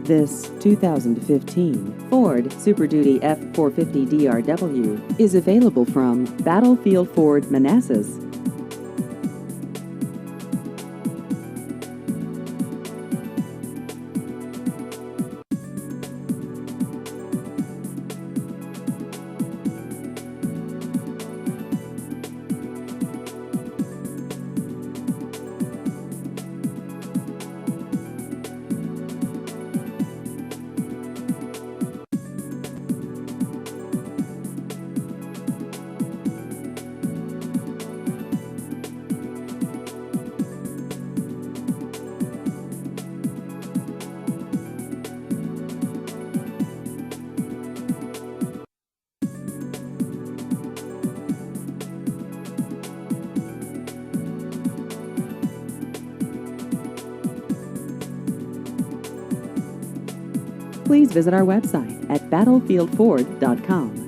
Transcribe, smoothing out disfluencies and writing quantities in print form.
This 2015 Ford Super Duty F-450 DRW is available from Battlefield Ford, Manassas. Please visit our website at battlefieldford.com.